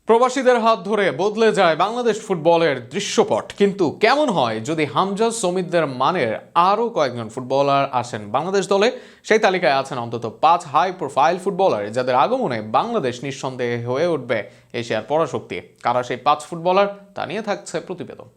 প্রবাসীদের হাত ধরে বদলে যায় বাংলাদেশ ফুটবলের দৃশ্যপট। কিন্তু কেমন হয় যদি হামজা সমিতদের মানের আরও কয়েকজন ফুটবলার আসেন বাংলাদেশ দলে? সেই তালিকায় আছেন অন্তত 5 হাই প্রোফাইল ফুটবলার, যাদের আগমনে বাংলাদেশ নিঃসন্দেহে হয়ে উঠবে এশিয়ার পরাশক্তি। কারা সেই 5 ফুটবলার, তা নিয়ে থাকছে প্রতিবেদন।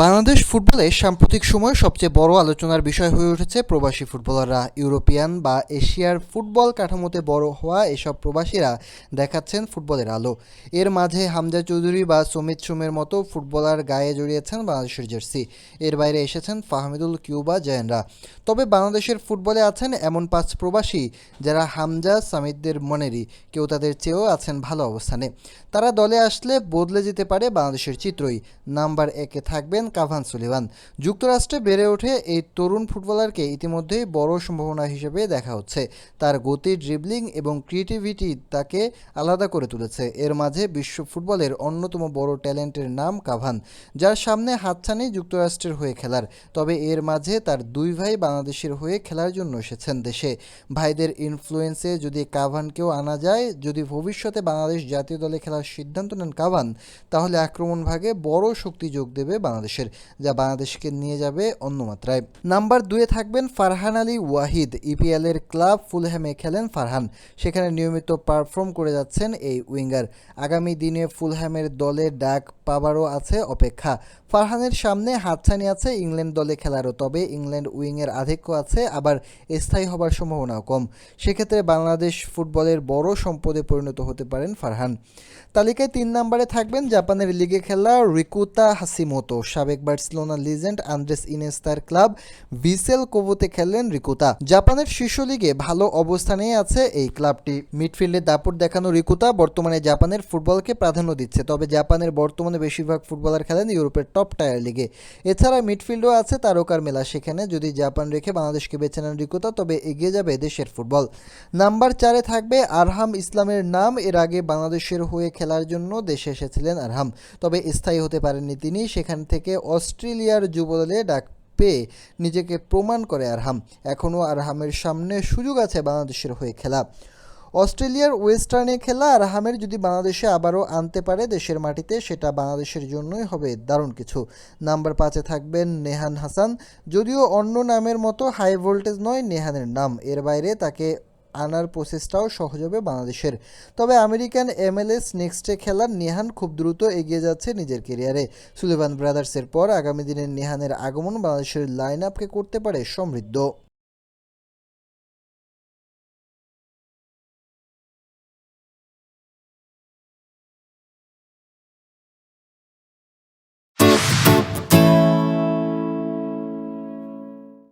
বাংলাদেশ ফুটবলে সাম্প্রতিক সময়ে সবচেয়ে বড় আলোচনার বিষয় হয়ে উঠেছে প্রবাসী ফুটবলাররা। ইউরোপিয়ান বা এশিয়ার ফুটবল কাঠামোতে বড় হওয়া এসব প্রবাসীরা দেখাচ্ছেন ফুটবলের আলো। এর মাঝে হামজা চৌধুরী বা সমিত সোমের মতো ফুটবলার গায়ে জড়িয়েছেন বাংলাদেশের জার্সি। এর বাইরে এসেছেন ফাহমিদুল কিউবা জায়ানরা। তবে বাংলাদেশের ফুটবলে আছেন এমন 5 প্রবাসী যারা হামজা সামিদদের মনেরই, কেউ তাদের চেয়েও আছেন ভালো অবস্থানে। তারা দলে আসলে বদলে যেতে পারে বাংলাদেশের চিত্রই। নাম্বার 1-এ থাকবেন কাভান সুলিভান। যুক্তরাষ্ট্রে বেড়ে ওঠে এই তরুণ ফুটবলারকে ইতিমধ্যেই বড় সম্ভাবনা হিসেবে দেখা হচ্ছে। তার গতি, ড্রিবলিং এবং ক্রিয়েটিভিটি তাকে আলাদা করে তুলেছে। এর মাঝে বিশ্ব ফুটবলের অন্যতম বড় ট্যালেন্টের নাম কাভান, যার সামনে হাতছানি যুক্তরাষ্ট্রের হয়ে খেলার। তবে এর মাঝে তার 2 ভাই বাংলাদেশের হয়ে খেলার জন্য এসেছেন দেশে। ভাইদের ইনফ্লুয়েন্সে যদি কাভানকেও আনা যায়, যদি ভবিষ্যতে বাংলাদেশ জাতীয় দলে খেলার সিদ্ধান্ত নেন কাভান, তাহলে আক্রমণ ভাগে বড় শক্তি যোগ দেবে বাংলাদেশের, যা বাংলাদেশকে নিয়ে যাবে অন্য মাত্রায়। নাম্বার 2-এ থাকবেন ফারহান আলী ওয়াহিদ। ইপিএলের ক্লাব ফুলহ্যামে খেলেন ফারহান, সেখানে নিয়মিত পারফর্ম করে যাচ্ছেন এই উইঙ্গার। আগামী দিনে ফুলহ্যামের দলে ডাক পাবারও আছে অপেক্ষা। ফারহানের সামনে হাতছানি আছে ইংল্যান্ড দলে খেলারও, তবে ইংল্যান্ড উইংয়ের আধিক্য আছে, আবার স্থায়ী হবার সম্ভাবনাও কম। সেক্ষেত্রে বাংলাদেশ ফুটবলের বড় সম্পদে পরিণত হতে পারেন ফারহান। তালিকায় 3 নম্বরে থাকবেন জাপানের লিগে খেলা রিকুতা হাসিমোতো। সাবেক বার্সেলোনা লিজেন্ড আন্দ্রেস ইনেস্তার ক্লাব ভিসেল কোভোতে খেললেন রিকুতা। জাপানের শীর্ষ লিগে ভালো অবস্থানেই আছে এই ক্লাবটি। মিডফিল্ডে দাপট দেখানো রিকুতা বর্তমানে জাপানের ফুটবলকে প্রাধান্য দিচ্ছে, তবে জাপানের বর্তমানে বেশিরভাগ ফুটবলার খেলেন ইউরোপের টপ টায়ার লিগে। এছাড়া মিডফিল্ডও আছে তারকার মেলা, সেখানে যদি জাপান রেখে বাংলাদেশকে বেছে নেন রিকুতা, তবে এগিয়ে যাবে দেশের ফুটবল। নাম্বার 4-এ থাকবে আরহাম ইসলামের নাম। এর আগে বাংলাদেশের হয়ে খেলার জন্য দেশে এসেছিলেন আরহাম, তবে স্থায়ী হতে পারেননি তিনি। সেখান থেকে অস্ট্রেলিয়ার যুবদলে ডাক পেয়ে নিজেকে প্রমাণ করে আরহাম। এখনও আরহামের সামনে সুযোগ আছে বাংলাদেশের হয়ে খেলা। অস্ট্রেলিয়ার ওয়েস্টার্নে খেলা আরহামের যদি বাংলাদেশে আবারও আনতে পারে দেশের মাটিতে, সেটা বাংলাদেশের জন্যই হবে দারুণ কিছু। নাম্বার 5-এ থাকবেন নেহান হাসান। যদিও অন্য নামের মতো হাই ভোল্টেজ নয় নেহানের নাম, এর বাইরে তাকে আনার প্রসেসটাও সহজ হবে বাংলাদেশের। তবে আমেরিকান MLS নেক্সটে খেলার নেহান খুব দ্রুত এগিয়ে যাচ্ছে নিজের কেরিয়ারে। সুলিভান ব্রাদার্সের পর আগামী দিনে নেহানের আগমন বাংলাদেশের লাইন আপকে করতে পারে সমৃদ্ধ।